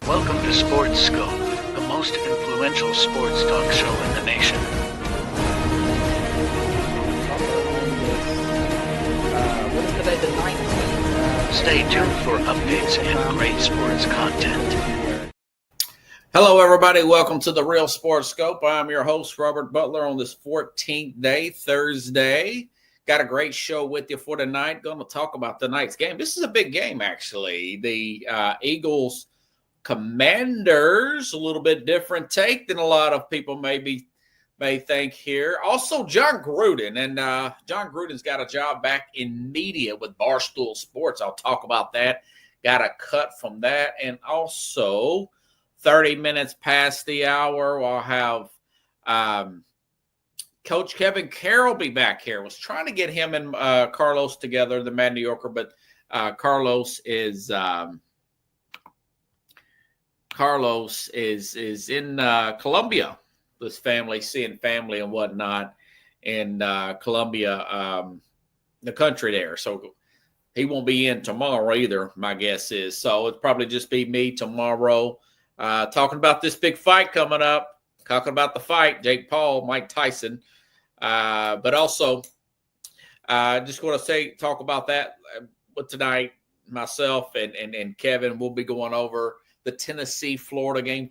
Welcome to Sports Scope, the most influential sports talk show in the nation. What is today, the 19th? Stay tuned for updates and great sports content. Hello, everybody. Welcome to the Real Sports Scope. I'm your host, Robert Butler, on this 14th day, Thursday. Got a great show with you for tonight. Going to talk about tonight's game. This is a big game, actually. The Eagles Commanders, a little bit different take than a lot of people may think here. Also, Jon Gruden, and Jon Gruden's got a job back in media with Barstool Sports. I'll talk about that. Got a cut from that, and also 30 minutes past the hour, we'll have Coach Kevin Carroll be back here. Was trying to get him and Carlos together, the Mad New Yorker, but Carlos is in Colombia. This family, seeing family and whatnot in Colombia, the country there. So he won't be in tomorrow either, my guess is. So it'll probably just be me tomorrow talking about this big fight coming up, talking about the fight, Jake Paul, Mike Tyson. But also, just want to talk about that with tonight. Myself and Kevin will be going over the Tennessee-Florida game,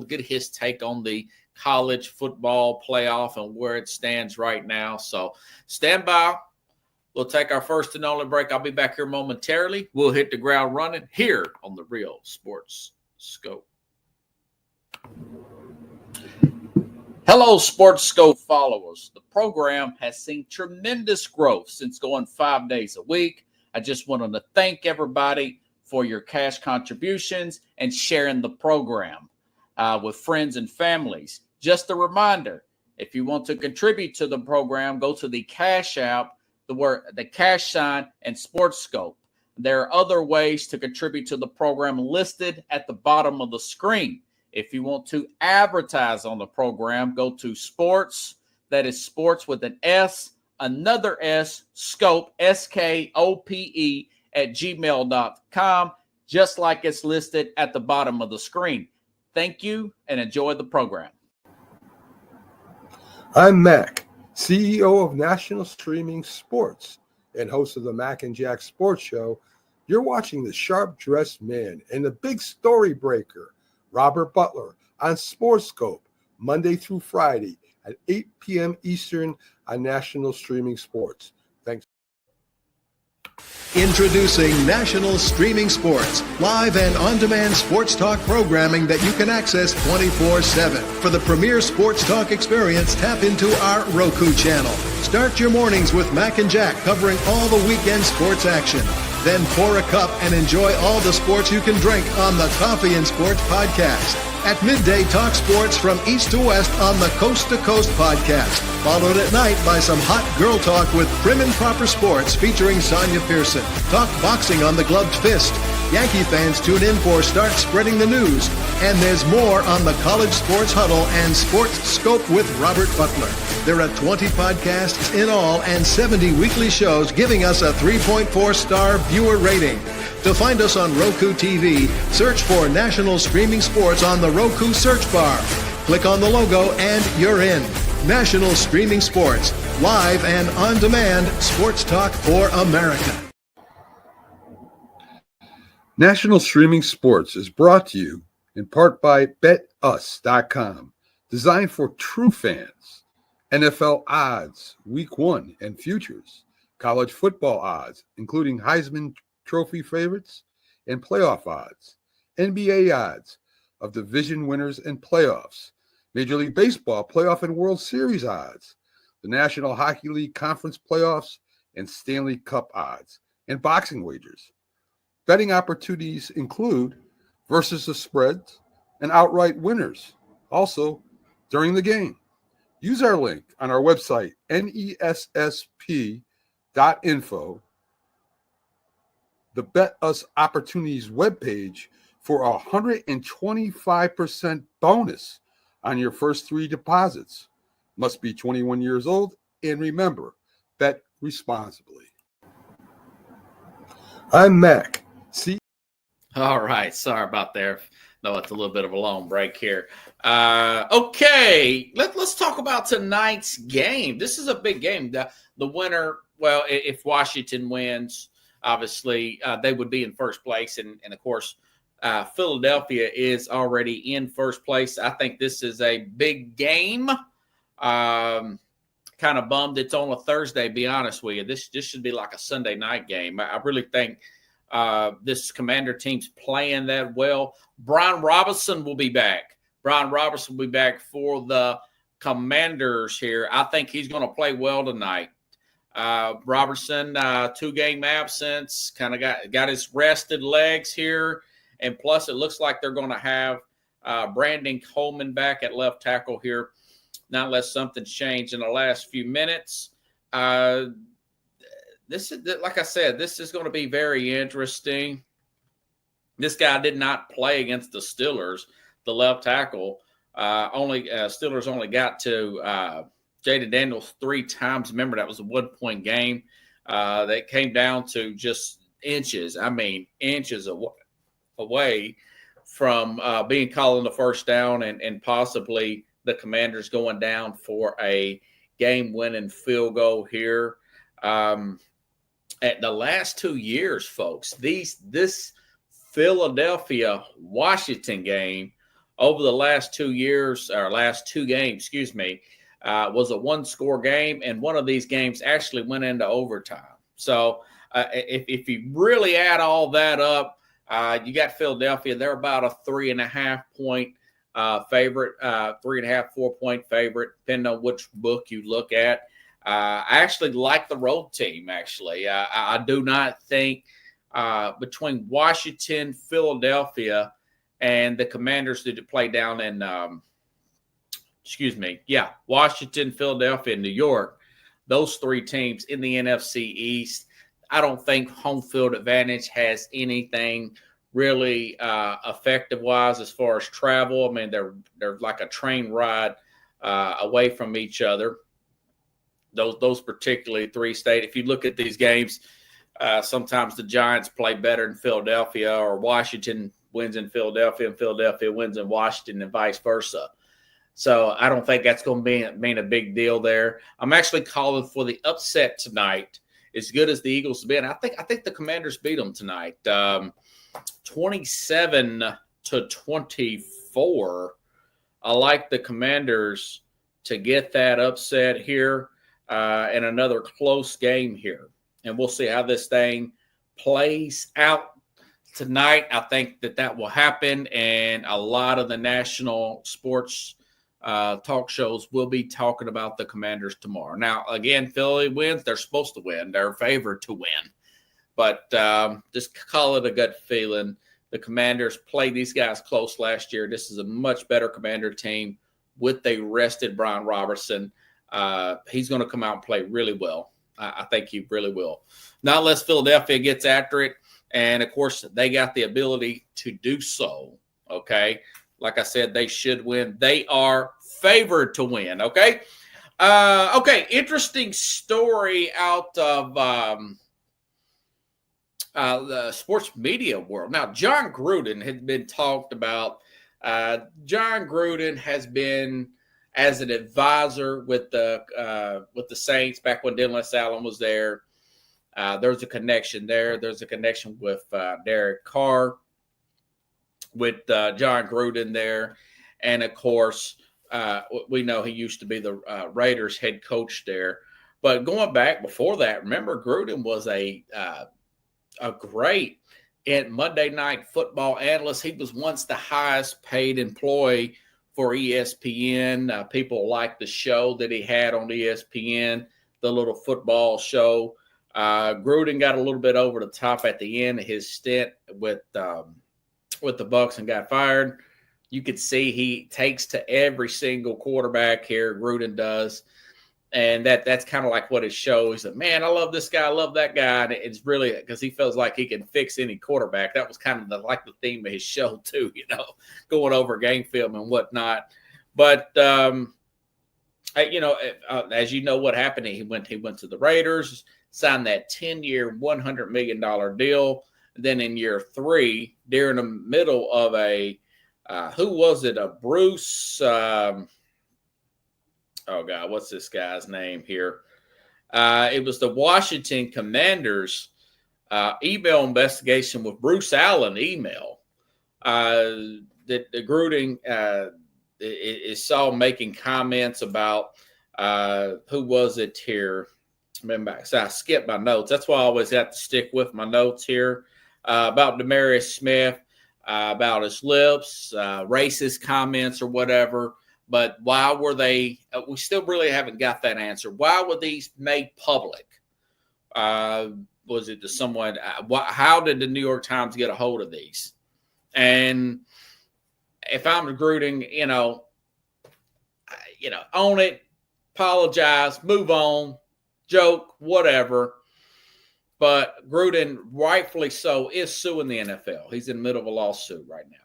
get his take on the college football playoff and where it stands right now. So stand by. We'll take our first and only break. I'll be back here momentarily. We'll hit the ground running here on the Real Sports Scope. Hello, Sports Scope followers. The program has seen tremendous growth since going 5 days a week. I just wanted to thank everybody for your cash contributions and sharing the program with friends and families. Just a reminder, if you want to contribute to the program, go to the Cash App, the cash sign, and Sports Scope. There are other ways to contribute to the program listed at the bottom of the screen. If you want to advertise on the program, go to sports, that is sports with an S, another S, scope, SKOPE, at gmail.com, just like it's listed at the bottom of the screen. Thank you and enjoy the program. I'm Mac, CEO of National Streaming Sports and host of the Mac and Jack Sports Show. You're watching the sharp-dressed man and the big story breaker, Robert Butler, on Sports Scope, Monday through Friday at 8 p.m. Eastern on National Streaming Sports. Thanks. Introducing National Streaming Sports, live and on-demand sports talk programming that you can access 24/7. For the premier sports talk experience, tap into our Roku channel. Start your mornings with Mac and Jack covering all the weekend sports action. Then pour a cup and enjoy all the sports you can drink on the Coffee and Sports podcast. At midday, talk sports from east to west on the Coast to Coast podcast. Followed at night by some hot girl talk with Prim and Proper Sports featuring Sonia Pearson. Talk boxing on the Gloved Fist. Yankee fans tune in for Start Spreading the News. And there's more on the College Sports Huddle and Sports Scope with Robert Butler. There are 20 podcasts in all and 70 weekly shows giving us a 3.4-star viewer rating. To find us on Roku TV, search for National Streaming Sports on the Roku search bar. Click on the logo and you're in. National Streaming Sports, live and on-demand sports talk for America. National Streaming Sports is brought to you in part by BetUs.com, designed for true fans. NFL odds, Week 1 and futures, college football odds, including Heisman Trophy favorites and playoff odds, NBA odds of division winners and playoffs, Major League Baseball playoff and World Series odds, the National Hockey League Conference playoffs and Stanley Cup odds, and boxing wagers. Betting opportunities include versus the spreads and outright winners, also during the game. Use our link on our website, nessp.info, the Bet Us Opportunities webpage, for a 125% bonus on your first 3 deposits. Must be 21 years old, and remember, bet responsibly. I'm Mac. All right. Sorry about there. No, it's a little bit of a long break here. Okay, let's talk about tonight's game. This is a big game. The winner, well, if Washington wins, obviously they would be in first place. And of course, Philadelphia is already in first place. I think this is a big game. Kind of bummed it's on a Thursday, be honest with you. This should be like a Sunday night game. I really think this Commander team's playing that well. Brian Robinson will be back. Brian Robinson will be back for the Commanders here. I think he's going to play well tonight. Robertson, 2-game absence, kind of got his rested legs here. And plus, it looks like they're going to have Brandon Coleman back at left tackle here, not unless something's changed in the last few minutes. This is, like I said, this is going to be very interesting. This guy did not play against the Steelers, the left tackle. Steelers only got to Jaden Daniels 3 times. Remember, that was a 1-point game. That came down to just inches. I mean, inches away from being called in the first down and possibly the Commanders going down for a game-winning field goal here. At the last 2 years, folks, this Philadelphia-Washington game over the last 2 years, or last 2 games, was a 1-score game, and one of these games actually went into overtime. So if you really add all that up, you got Philadelphia. They're about a 3.5-point favorite, 3.5, 4-point favorite, depending on which book you look at. I actually like the road team, actually. I do not think between Washington, Philadelphia, and the Commanders that play down in Washington, Philadelphia, and New York, those 3 teams in the NFC East, I don't think home field advantage has anything really effective-wise as far as travel. I mean, they're like a train ride away from each other. Those particularly 3 state. If you look at these games, sometimes the Giants play better in Philadelphia, or Washington wins in Philadelphia and Philadelphia wins in Washington, and vice versa. So I don't think that's going to mean a big deal there. I'm actually calling for the upset tonight. As good as the Eagles have been, I think the Commanders beat them tonight, 27-24. I like the Commanders to get that upset here, and another close game here. And we'll see how this thing plays out tonight. I think that will happen, and a lot of the national sports talk shows will be talking about the Commanders tomorrow. Now, again, Philly wins. They're supposed to win. They're favored to win. But just call it a gut feeling. The Commanders played these guys close last year. This is a much better Commander team with a rested Brian Robertson. He's going to come out and play really well. I think he really will. Not unless Philadelphia gets after it. And, of course, they got the ability to do so, okay? Like I said, they should win. They are favored to win, okay? Okay, interesting story out of the sports media world. Now, John Gruden has been talked about. John Gruden has been as an advisor with the Saints back when Dennis Allen was there. There's a connection there. There's a connection with Derek Carr, with John Gruden there. And, of course, we know he used to be the Raiders head coach there. But going back before that, remember Gruden was a great Monday Night Football analyst. He was once the highest paid employee for ESPN. People liked the show that he had on ESPN, the little football show. Gruden got a little bit over the top at the end of his stint with the Bucs and got fired. You could see he takes to every single quarterback here. Gruden does. And that's kind of like what his show is. That, man, I love this guy. I love that guy. And it's really because he feels like he can fix any quarterback. That was kind of the theme of his show too, going over game film and whatnot. But, as you know what happened, he went to the Raiders, signed that 10-year, $100 million deal. Then in year 3, during the middle of a who was it? Bruce. Oh God, what's this guy's name here? It was the Washington Commanders email investigation with Bruce Allen email that the Gruden is saw making comments about who was it here? Remember, so I skipped my notes. That's why I always have to stick with my notes here about Demarius Smith, about his lips, racist comments or whatever. But why were they? We still really haven't got that answer. Why were these made public? Was it to someone? How did the New York Times get a hold of these? And if I'm Gruden, own it, apologize, move on, joke, whatever. But Gruden, rightfully so, is suing the NFL. He's in the middle of a lawsuit right now.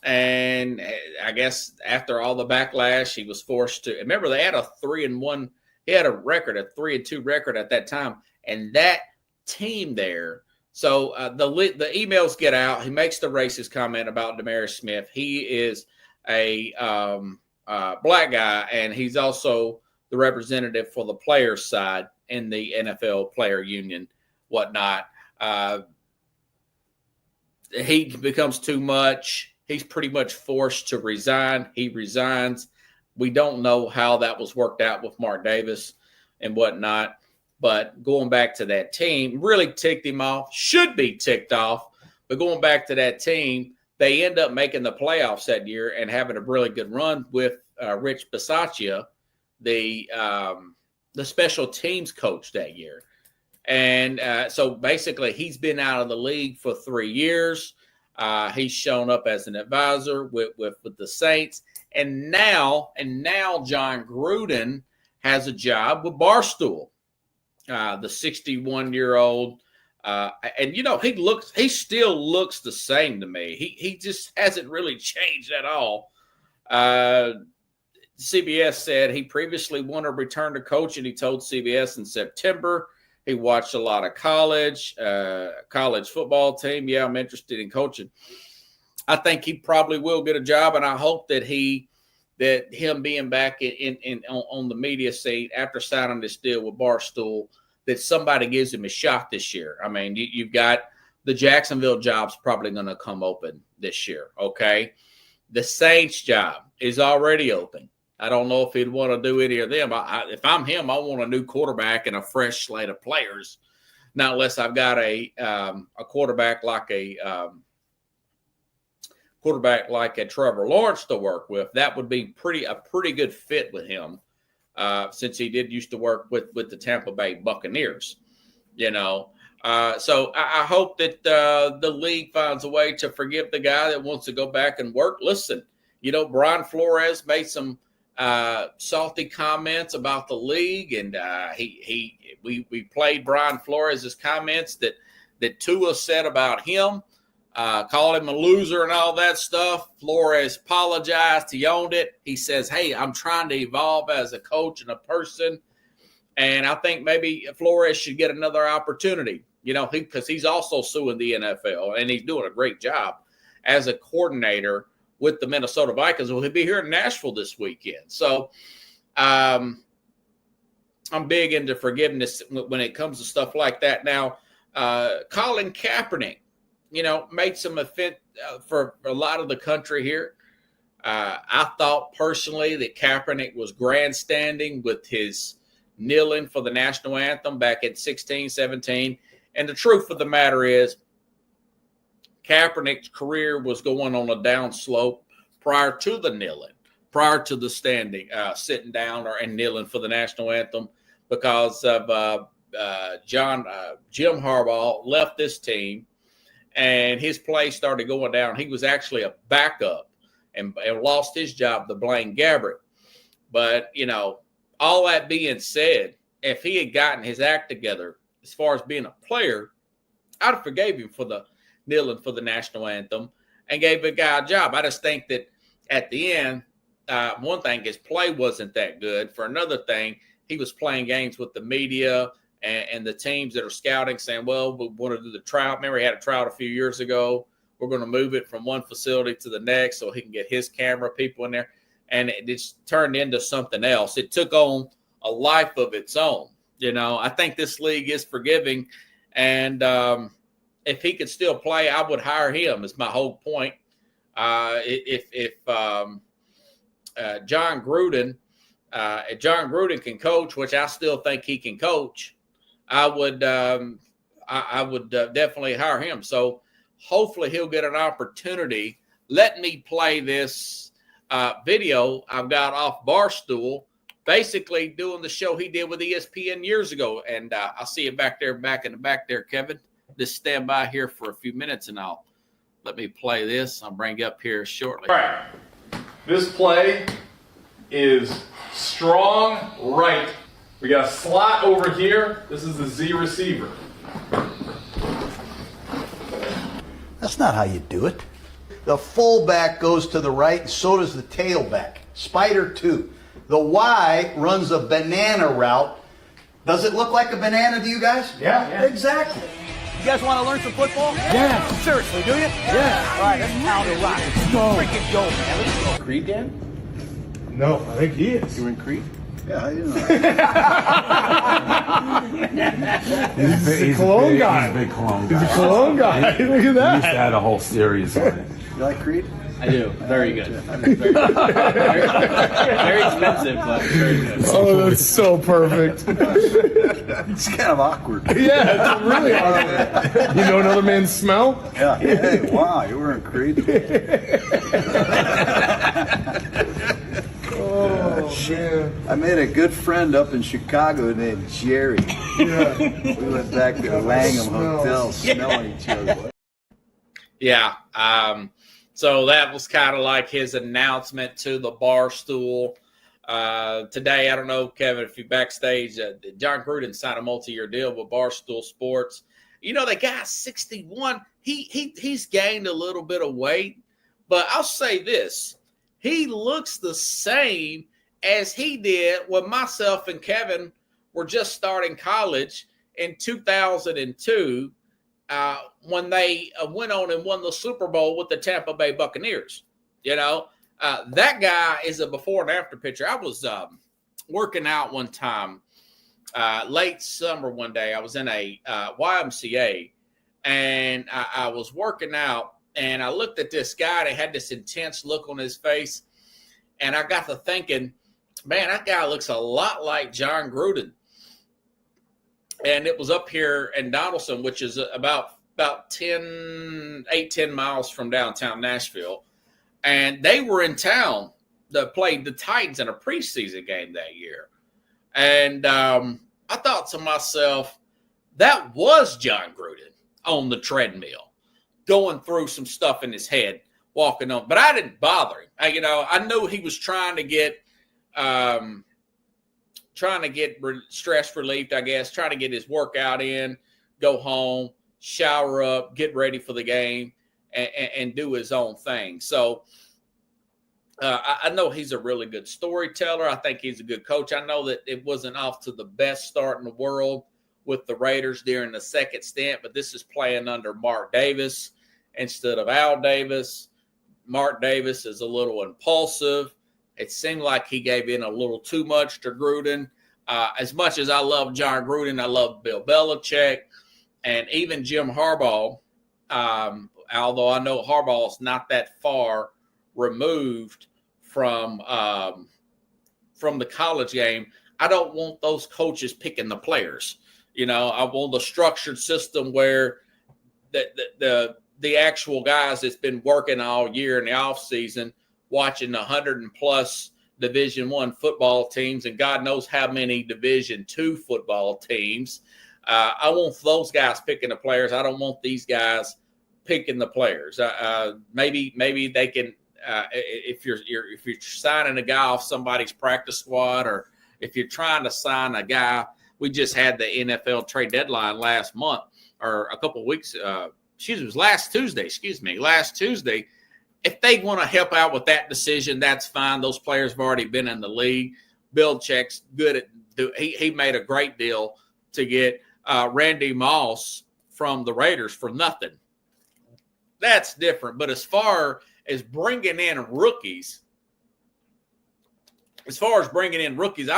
And I guess after all the backlash, he was forced to. Remember, they had a 3-1. He had a 3-2 record at that time, and that team there. So the emails get out. He makes the racist comment about Demarius Smith. He is a black guy, and he's also the representative for the players' side in the NFL player union, whatnot. He becomes too much. He's pretty much forced to resign. He resigns. We don't know how that was worked out with Mark Davis and whatnot. But going back to that team, really ticked him off. Should be ticked off. But going back to that team, they end up making the playoffs that year and having a really good run with Rich Bisaccia, the special teams coach that year. And so basically he's been out of the league for 3 years. He's shown up as an advisor with the Saints. And now John Gruden has a job with Barstool, the 61-year-old. And, he still looks the same to me. He just hasn't really changed at all. CBS said he previously wanted to return to coaching. He told CBS in September. He watched a lot of college football team. Yeah, I'm interested in coaching. I think he probably will get a job, and I hope that him being back on the media seat after signing this deal with Barstool, that somebody gives him a shot this year. I mean, you've got the Jacksonville job's probably going to come open this year, okay? The Saints job is already open. I don't know if he'd want to do any of them. If I'm him, I want a new quarterback and a fresh slate of players. Not unless I've got a quarterback like a Trevor Lawrence to work with. That would be a pretty good fit with him, since he did used to work with the Tampa Bay Buccaneers. So I hope that the league finds a way to forgive the guy that wants to go back and work. Listen, Brian Flores made some salty comments about the league, and we played Brian Flores' comments that Tua said about him, called him a loser and all that stuff. Flores apologized. He owned it. He says, hey, I'm trying to evolve as a coach and a person, and I think maybe Flores should get another opportunity, because he's also suing the NFL, and he's doing a great job as a coordinator with the Minnesota Vikings. Will he be here in Nashville this weekend? So I'm big into forgiveness when it comes to stuff like that. Now, Colin Kaepernick, made some offense for a lot of the country here. I thought personally that Kaepernick was grandstanding with his kneeling for the national anthem back in 16, 17. And the truth of the matter is, Kaepernick's career was going on a downslope prior to the kneeling, prior to the sitting down and kneeling for the national anthem, because of Jim Harbaugh left this team and his play started going down. He was actually a backup and lost his job to Blaine Gabbert. But, all that being said, if he had gotten his act together as far as being a player, I'd have forgave him for the kneeling for the national anthem and gave the guy a job. I just think that at the end, one thing, his play wasn't that good. For another thing, he was playing games with the media and the teams that are scouting, saying, well, we want to do the trial. Remember, he had a trial a few years ago We're going to move it from one facility to the next so he can get his camera people in there. And it just turned into something else. It took on a life of its own. I think this league is forgiving. And if he could still play, I would hire him is my whole point. If John Gruden can coach, which I still think he can coach, I would definitely hire him. So hopefully he'll get an opportunity. Let me play this video I've got off Barstool, basically doing the show he did with ESPN years ago. And I'll see you back in the back there, Kevin. Just stand by here for a few minutes and let me play this. I'll bring you up here shortly. All right. This play is strong right. We got a slot over here. This is the Z receiver. That's not how you do it. The fullback goes to the right, and so does the tailback. Spider 2. The Y runs a banana route. Does it look like a banana to you guys? Yeah. Exactly. You guys want to learn some football? Yeah. Seriously, do you? Yeah. All right, let's pound it rock. Let's go. Freaking go, man. Let's go. Creed, Dan? No, I think he is. You in Creed? Yeah, how you know? He's a cologne guy. He's a big cologne guy. He's a cologne guy. Look at He used to that. add a whole series on it. You like Creed? I do. Very good. Very expensive, but very good. Oh, that's so perfect. It's kind of awkward. Yeah, it's really awkward. You know another man's smell? Yeah. Hey, wow, you were in Creed? Oh, man. I made a good friend up in Chicago named Jerry. Yeah. We went back to the Langham Hotel smelling each other. Yeah. So that was kind of like his announcement to the Barstool. Today, I don't know, Kevin, if you're backstage, John Gruden signed a multi-year deal with Barstool Sports. The guy's 61. He's gained a little bit of weight. But I'll say this. He looks the same as he did when myself and Kevin were just starting college in 2002 when they went on and won the Super Bowl with the Tampa Bay Buccaneers. That guy is a before and after picture. I was working out one time, late summer one day. I was in a YMCA, and I was working out. And I looked at this guy that had this intense look on his face. And I got to thinking, man, that guy looks a lot like John Gruden. And it was up here in Donaldson, which is about 10 miles from downtown Nashville. And they were in town that played the Titans in a preseason game that year. And I thought to myself, that was John Gruden on the treadmill, going through some stuff in his head, walking on. But I didn't bother him. I knew he was trying to get stress relieved, I guess, trying to get his workout in, go home, shower up, get ready for the game, and do his own thing. So I know he's a really good storyteller. I think he's a good coach. I know that it wasn't off to the best start in the world with the Raiders during the second stint, but this is playing under Mark Davis instead of Al Davis. Mark Davis is a little impulsive. It seemed like he gave in a little too much to Gruden. As much as I love John Gruden, I love Bill Belichick and even Jim Harbaugh, although I know Harbaugh is not that far removed from the college game. I don't want those coaches picking the players. I want a structured system where the actual guys that's been working all year in the offseason, watching 100+ Division I football teams and God knows how many Division II football teams. I want those guys picking the players. I don't want these guys picking the players. Maybe they can. If you're signing a guy off somebody's practice squad, or if you're trying to sign a guy. We just had the NFL trade deadline last month, or a couple of weeks. It was last Tuesday. Last Tuesday. If they want to help out with that decision, that's fine. Those players have already been in the league. Belichick's good at he made a great deal to get Randy Moss from the Raiders for nothing. that's different. But as far as bringing in rookies, I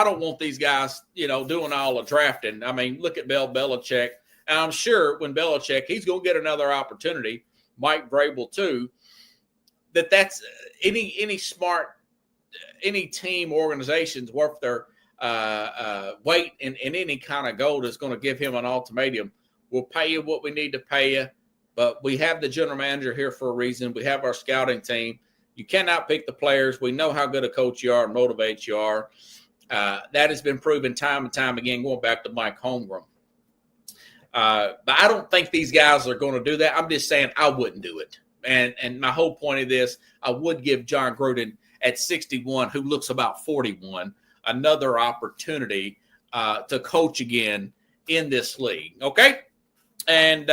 don't want these guys, doing all the drafting. I mean, look at Bill Belichick. And I'm sure when Belichick, he's going to get another opportunity. Mike Vrabel too. That's any smart, any team, organizations worth their weight in any kind of gold is going to give him an ultimatum. We'll pay you what we need to pay you, but we have the general manager here for a reason. We have our scouting team. You cannot pick the players. We know how good a coach you are and motivate you are. That has been proven time and time again, going back to Mike Holmgren. But I don't think these guys are going to do that. I'm just saying I wouldn't do it. And my whole point of this, I would give John Gruden at 61, who looks about 41, another opportunity to coach again in this league. Okay? And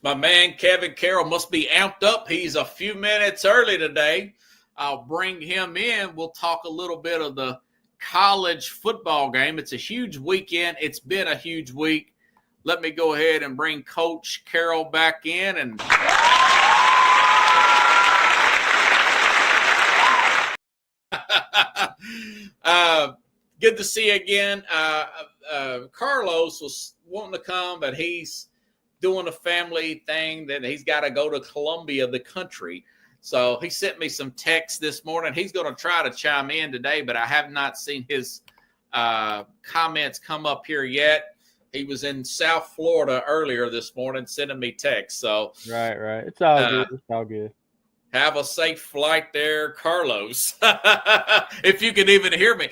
my man Kevin Carroll must be amped up. He's a few minutes early today. I'll bring him in. We'll talk a little bit of the college football game. It's a huge weekend. It's been a huge week. Let me go ahead and bring Coach Carroll back in. And good to see you again. Carlos was wanting to come, but he's doing a family thing that he's got to go to Columbia, the country. So he sent me some texts this morning. He's going to try to chime in today, but I have not seen his comments come up here yet. He was in South Florida earlier this morning sending me texts. So right. It's all good. It's all good. Have a safe flight there, Carlos. If you can even hear me.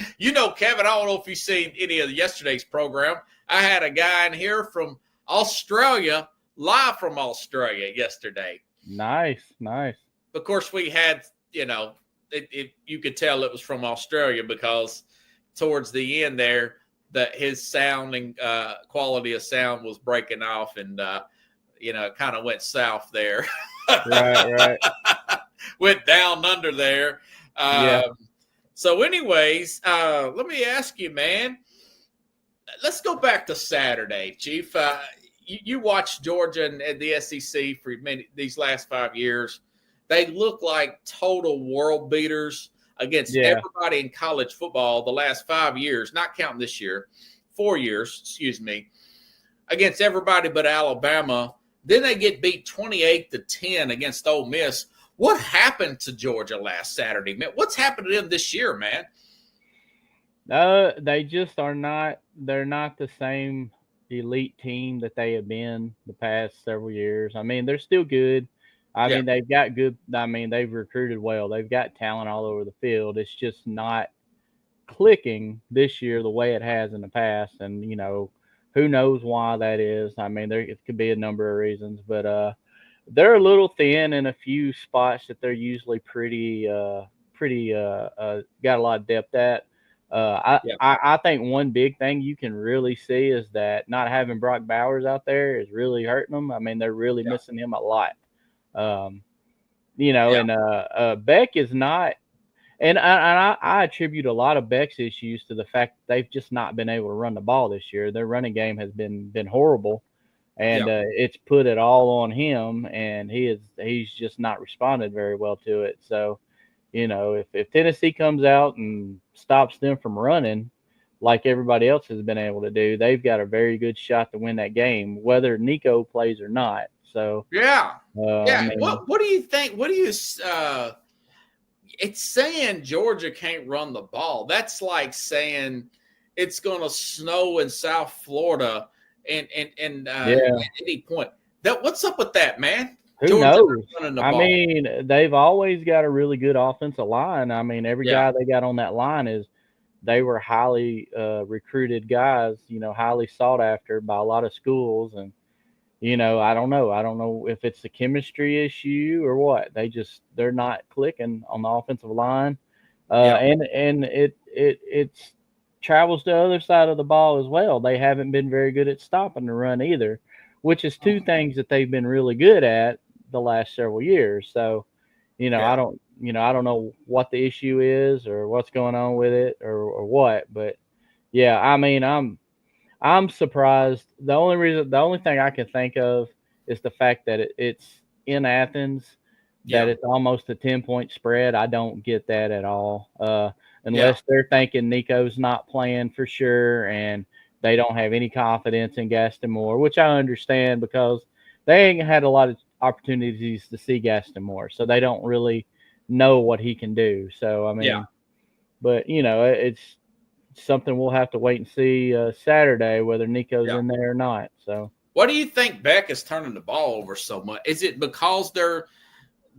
Kevin, I don't know if you've seen any of yesterday's program. I had a guy in here from Australia, live from Australia yesterday. Nice. Of course, we had, you could tell it was from Australia because towards the end there, that his sounding quality of sound was breaking off, and it kind of went south there. Right. Went down under there. Yeah. So, anyways, let me ask you, man. Let's go back to Saturday, Chief. You watched Georgia and the SEC for these last 5 years. They look like total world beaters against everybody in college football the last 5 years, not counting this year, 4 years, against everybody but Alabama. Then they get beat 28-10 against Ole Miss. What happened to Georgia last Saturday, man? What's happened to them this year, man? They just are not. They're not the same elite team that they have been the past several years. I mean, they're still good. I mean, they've got good. I mean, they've recruited well. They've got talent all over the field. It's just not clicking this year the way it has in the past. And, who knows why that is. I mean, it could be a number of reasons. But they're a little thin in a few spots that they're usually pretty got a lot of depth at. I think one big thing you can really see is that not having Brock Bowers out there is really hurting them. I mean, they're really missing him a lot. And Beck is not, and I attribute a lot of Beck's issues to the fact that they've just not been able to run the ball this year. Their running game has been horrible, and it's put it all on him, and he's just not responded very well to it. So, if Tennessee comes out and stops them from running like everybody else has been able to do, they've got a very good shot to win that game, whether Nico plays or not. So I mean, what do you think? It's saying Georgia can't run the ball. That's like saying it's going to snow in South Florida and at any point. What's up with that, man? Who knows? I mean, they've always got a really good offensive line. I mean, every guy they got on that line they were highly recruited guys, highly sought after by a lot of schools. And, I don't know. I don't know if it's a chemistry issue or what. They're not clicking on the offensive line. And it's travels to the other side of the ball as well. They haven't been very good at stopping the run either, which is two things that they've been really good at the last several years. So, I don't know what the issue is or what's going on with it or what, but I mean, I'm surprised. The only thing I can think of is the fact that in Athens that it's almost a 10-point spread. I don't get that at all. Unless they're thinking Nico's not playing for sure and they don't have any confidence in Gaston Moore, which I understand because they ain't had a lot of opportunities to see Gaston Moore, so they don't really know what he can do. So, I mean, but, it's something we'll have to wait and see Saturday whether Nico's in there or not. So, what do you think Beck is turning the ball over so much? Is it because they're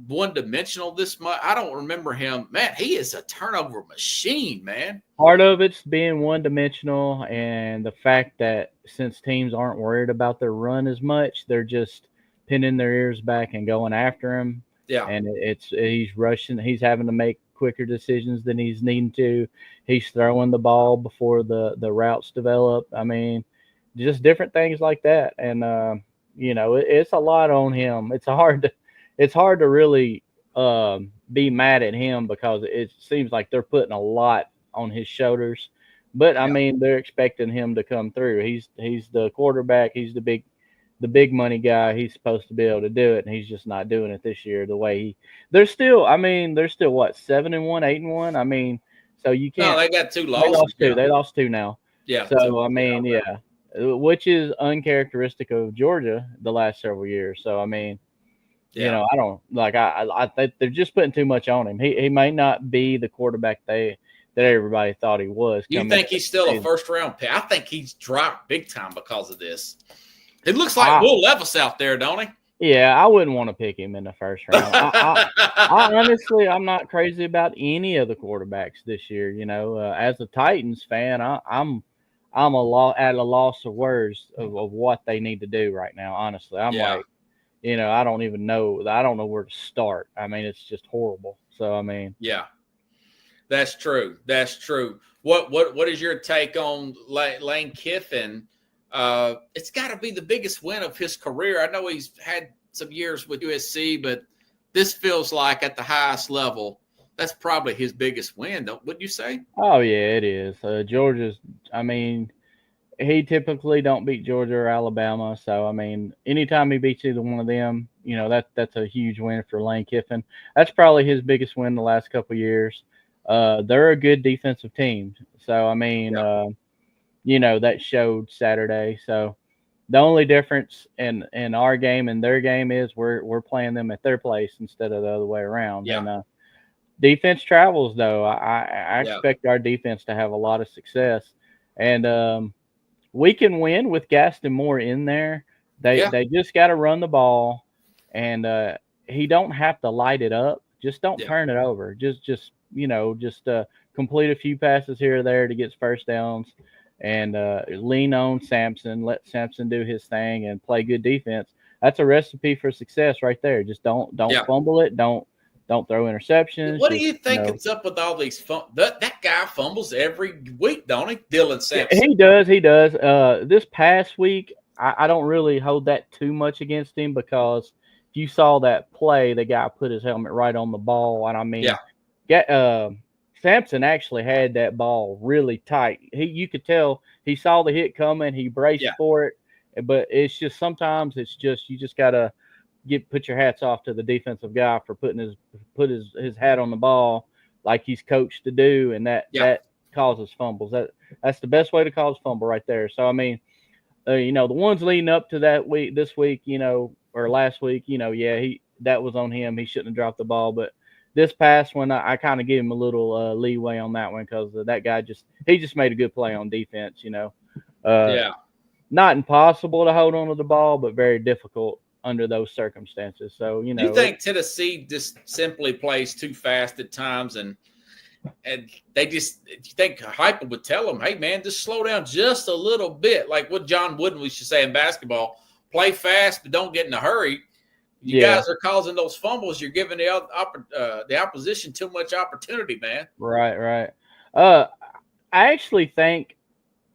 one-dimensional this much? I don't remember him. Man, he is a turnover machine, man. Part of it's being one-dimensional and the fact that since teams aren't worried about their run as much, they're just pinning their ears back and going after him. Yeah. And he's rushing. He's having to make quicker decisions than he's needing to. He's throwing the ball before the routes develop. I mean, just different things like that. And, it's a lot on him. It's hard to really be mad at him because it seems like they're putting a lot on his shoulders. But I mean, they're expecting him to come through. He's the quarterback. He's the big money guy. He's supposed to be able to do it, and he's just not doing it this year. The way they're still what, 7-1, 8-1. I mean, so you can't. No, they got 2 losses. They lost 2 now. Yeah. So I mean, which is uncharacteristic of Georgia the last several years. So I mean. I don't like. I think they're just putting too much on him. He may not be the quarterback that everybody thought he was. You think he's still a first-round pick? I think he's dropped big time because of this. It looks like Will Levis out there, don't he? Yeah, I wouldn't want to pick him in the first round. I honestly, I'm not crazy about any of the quarterbacks this year. As a Titans fan, I'm at a loss of words of what they need to do right now. Honestly, I'm like. I don't even know. I don't know where to start. I mean, it's just horrible. So, I mean. Yeah, that's true. That's true. What is your take on Lane Kiffin? It's got to be the biggest win of his career. I know he's had some years with USC, but this feels like at the highest level, that's probably his biggest win, wouldn't you say? Oh, yeah, it is. Georgia's, I mean, he typically don't beat Georgia or Alabama. So, I mean, anytime he beats either one of them, that's a huge win for Lane Kiffin. That's probably his biggest win the last couple of years. They're a good defensive team. So, I mean, that showed Saturday. So, the only difference in our game and their game is we're playing them at their place instead of the other way around. Yeah. And defense travels, though. I expect our defense to have a lot of success. And we can win with Gaston Moore in there. They just got to run the ball, and he don't have to light it up. Just don't turn it over. Just complete a few passes here or there to get first downs, and lean on Sampson. Let Sampson do his thing and play good defense. That's a recipe for success right there. Just don't fumble it. Don't throw interceptions. What do you think is up with all these that guy fumbles every week, don't he? Dylan Sampson. He does. This past week, I don't really hold that too much against him because if you saw that play, the guy put his helmet right on the ball. And I mean, Sampson actually had that ball really tight. You could tell he saw the hit coming. He braced for it. But it's just sometimes you just got to put your hats off to the defensive guy for put his hat on the ball like he's coached to do, and that causes fumbles. That's the best way to cause fumble right there. So I mean, the ones leading up to this week, or last week, that was on him. He shouldn't have dropped the ball. But this past one, I kind of give him a little leeway on that one because that guy just made a good play on defense. Not impossible to hold on to the ball, but very difficult under those circumstances. So, you think Tennessee just simply plays too fast at times and they just, you think Heupel would tell them, hey man, just slow down just a little bit. Like what John Wooden used to say in basketball, play fast, but don't get in a hurry. You guys are causing those fumbles. You're giving the opposition too much opportunity, man. Right. I actually think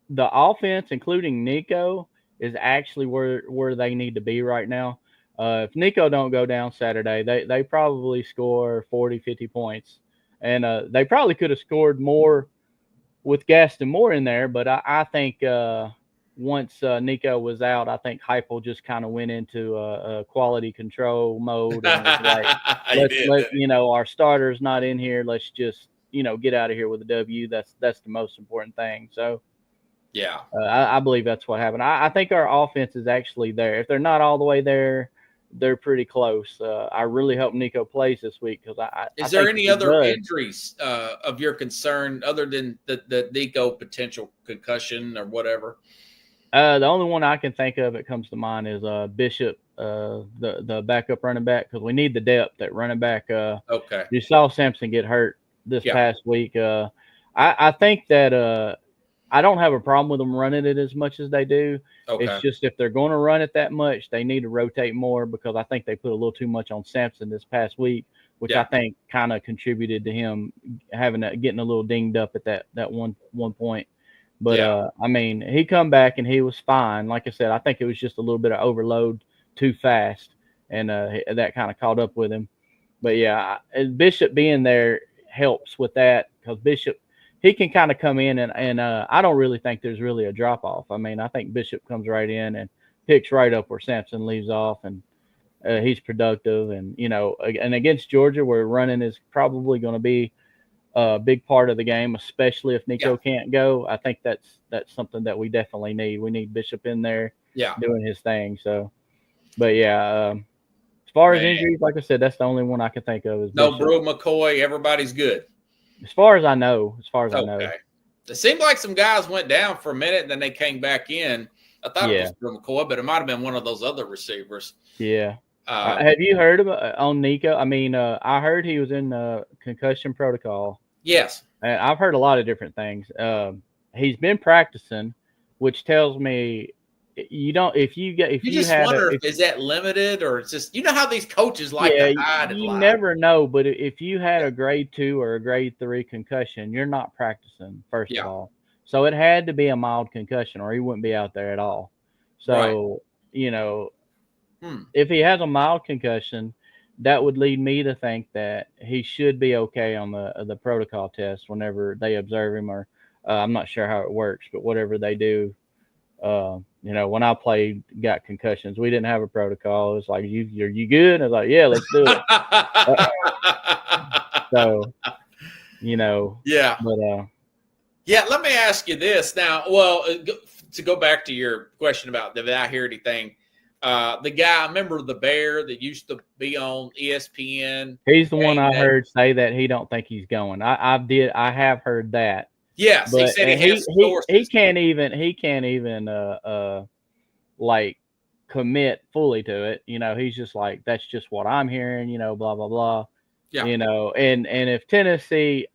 the offense, including Nico, is actually where they need to be right now. If Nico don't go down Saturday, they probably score 40, 50 points. And they probably could have scored more with Gaston Moore in there, but I think, once Nico was out, I think Heupel just kind of went into a quality control mode and was like, our starter's not in here. Let's just, get out of here with a W. That's the most important thing. So, yeah, I believe that's what happened. I think our offense is actually there. If they're not all the way there, they're pretty close. I really hope Nico plays this week because Is there any other injuries of your concern other than the Nico potential concussion or whatever? The only one I can think of that comes to mind is Bishop, the backup running back, because we need the depth at running back. Okay. You saw Sampson get hurt this past week. I think that I don't have a problem with them running it as much as they do. Okay. It's just if they're going to run it that much, they need to rotate more because I think they put a little too much on Sampson this past week, which I think kind of contributed to him getting a little dinged up at that one point. But, I mean, he come back and he was fine. Like I said, I think it was just a little bit of overload too fast, and that kind of caught up with him. But, yeah, Bishop being there helps with that because Bishop, he can kind of come in and I don't really think there's really a drop-off. I mean, I think Bishop comes right in and picks right up where Sampson leaves off, and he's productive. And, and against Georgia, where running is probably going to be a big part of the game, especially if Nico can't go. I think that's something that we definitely need. We need Bishop in there doing his thing. So, but as far as injuries, like I said, that's the only one I can think of. Is no Bishop. Brew McCoy. Everybody's good. As far as I know. I know. It seemed like some guys went down for a minute and then they came back in. I thought it was Brew McCoy, but it might have been one of those other receivers. Yeah. Have you heard about on Nico? I mean, I heard he was in concussion protocol. Yes. And I've heard a lot of different things. He's been practicing, which tells me you don't. If you wonder is that limited or it's just how these coaches like to hide. You never know. But if you had a grade 2 or a grade 3 concussion, you're not practicing first of all. So it had to be a mild concussion, or he wouldn't be out there at all. So if he has a mild concussion, that would lead me to think that he should be okay on the protocol test whenever they observe him, or I'm not sure how it works, but whatever they do. When I got concussions, we didn't have a protocol. It's like, are you good? I was like, yeah, let's do it. So, Yeah. But, let me ask you this now. Well, to go back to your question about the Ahirity thing, the guy, I remember the Bear that used to be on ESPN. He's the one I heard say that he don't think he's going. I have heard that. Yes, but he said he can't even like commit fully to it. He's just like, that's just what I'm hearing, blah blah blah. Yeah. And if Tennessee,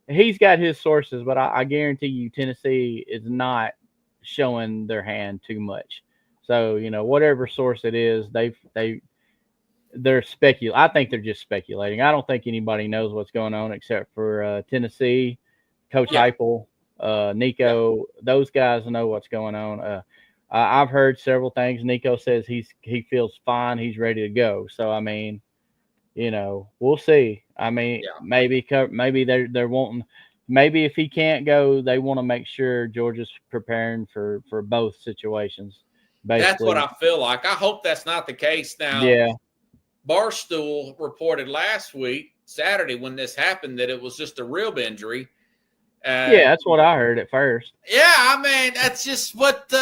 he's got his sources, but I guarantee you Tennessee is not showing their hand too much. So, whatever source it is, they're speculating. I think they're just speculating. I don't think anybody knows what's going on except for Tennessee, Coach Heupel, Nico. Those guys know what's going on. I've heard several things. Nico says he feels fine. He's ready to go. So, I mean, we'll see. I mean, maybe they're wanting. Maybe if he can't go, they want to make sure Georgia's preparing for both situations. Basically. That's what I feel like. I hope that's not the case now. Barstool reported last week, Saturday, when this happened, that it was just a rib injury. That's what I heard at first. Yeah, I mean, that's just what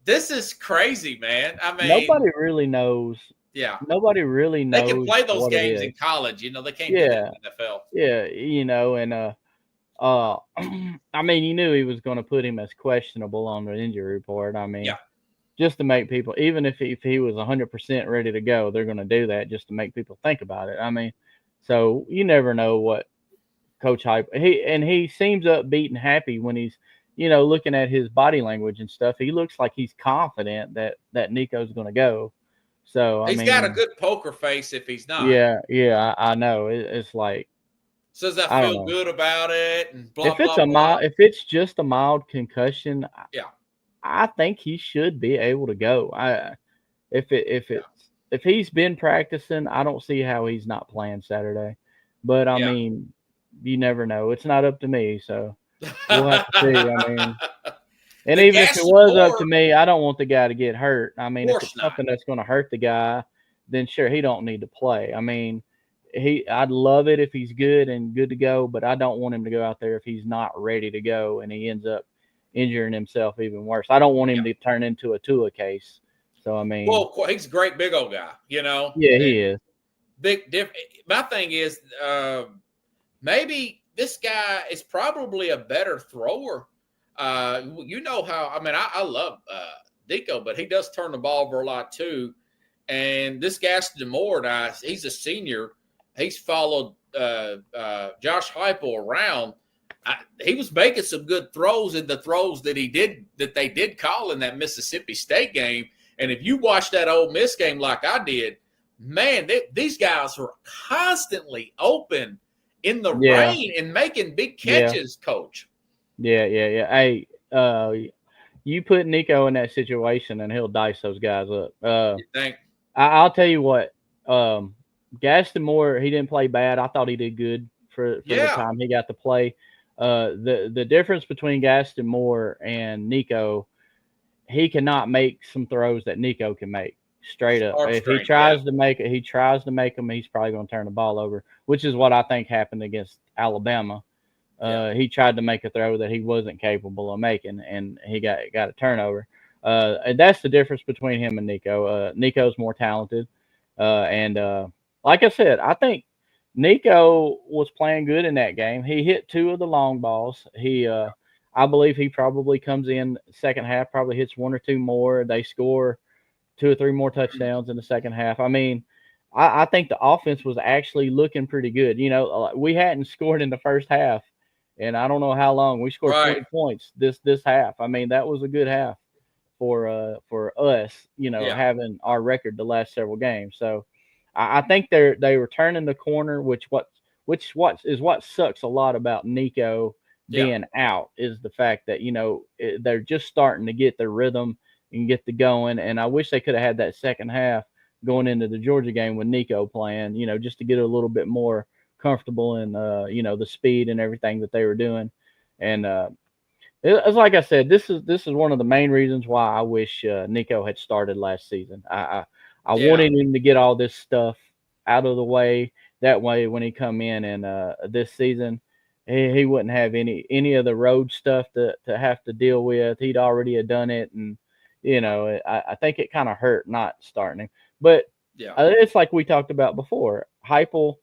this is crazy, man. I mean, nobody really knows. Yeah. Nobody really knows. They can play those games in college, they can't do it in the NFL. Yeah, and I mean, you knew he was going to put him as questionable on the injury report. I mean, just to make people, even if he was 100% ready to go, they're going to do that just to make people think about it. I mean, so you never know what Coach Heupel, he seems upbeat and happy when he's, looking at his body language and stuff. He looks like he's confident that Nico's going to go. So he's got a good poker face if he's not. Yeah, I know. It's like, says I feel good about it, and blah, if it's blah, blah. If it's just a mild concussion, yeah, I think he should be able to go. If he's been practicing, I don't see how he's not playing Saturday. But I mean, you never know. It's not up to me, so we'll have to see. I mean, And The even if it Gaston was up Moore- to me, I don't want the guy to get hurt. I mean, if course it's not. something that's going to hurt the guy, then sure, he don't need to play. I mean, I'd love it if he's good and good to go, but I don't want him to go out there if he's not ready to go and he ends up injuring himself even worse. I don't want him to turn into a Tua case. So, I mean. Well, he's a great big old guy, you know. Yeah, he is. Big difference. My thing is, maybe this guy is probably a better thrower. You know how? I mean, I love Nico, but he does turn the ball over a lot too. And this Gaston Moore guy, he's a senior. He's followed Josh Heupel around. He was making some good throws in the throws that they did call in that Mississippi State game. And if you watch that Ole Miss game like I did, man, these guys were constantly open in the rain and making big catches, Coach. Yeah. Hey, you put Nico in that situation and he'll dice those guys up. You think? I'll tell you what, Gaston Moore, he didn't play bad. I thought he did good for the time he got to play. The difference between Gaston Moore and Nico, he cannot make some throws that Nico can make. Straight up. If he tries to make it, he's probably going to turn the ball over, which is what I think happened against Alabama. He tried to make a throw that he wasn't capable of making, and he got a turnover. And that's the difference between him and Nico. Nico's more talented. And like I said, I think Nico was playing good in that game. He hit 2 of the long balls. I believe he probably comes in second half, probably hits 1 or 2 more. They score 2 or 3 more touchdowns in the second half. I mean, I think the offense was actually looking pretty good. You know, we hadn't scored in the first half, and I don't know how long. We scored 20 points this half. I mean, that was a good half for us, you know, having our record the last several games. So I think they were turning the corner, which is what sucks a lot about Nico being out, is the fact that, you know, they're just starting to get their rhythm and get the going. And I wish they could have had that second half going into the Georgia game with Nico playing, you know, just to get a little bit more comfortable in, you know, the speed and everything that they were doing. And it's like I said, this is one of the main reasons why I wish Nico had started last season. I wanted him to get all this stuff out of the way. That way, when he come in and this season, he wouldn't have any of the road stuff to have to deal with. He'd already have done it, and you know, I think it kind of hurt not starting him. But it's like we talked about before. Heupel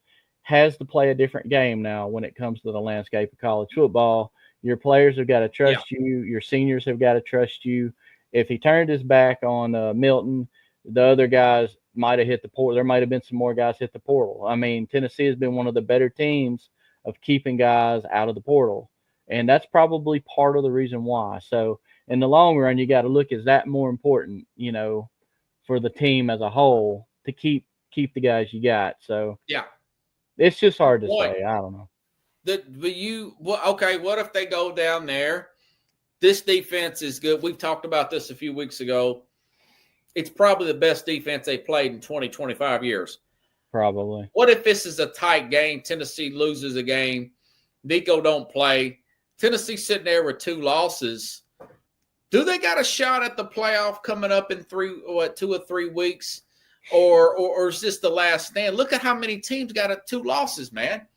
has to play a different game now when it comes to the landscape of college football. Your players have got to trust you. Your seniors have got to trust you. If he turned his back on Milton, the other guys might have hit the portal. There might have been some more guys hit the portal. I mean, Tennessee has been one of the better teams of keeping guys out of the portal, and that's probably part of the reason why. So in the long run, you got to look, is that more important, you know, for the team as a whole to keep the guys you got? So it's just hard to say. I don't know. What if they go down there? This defense is good. We've talked about this a few weeks ago. It's probably the best defense they played in 20, 25 years. Probably. What if this is a tight game? Tennessee loses a game. Nico don't play. Tennessee sitting there with 2 losses. Do they got a shot at the playoff coming up in 2 or 3 weeks? Or is this the last stand? Look at how many teams got 2 losses, man.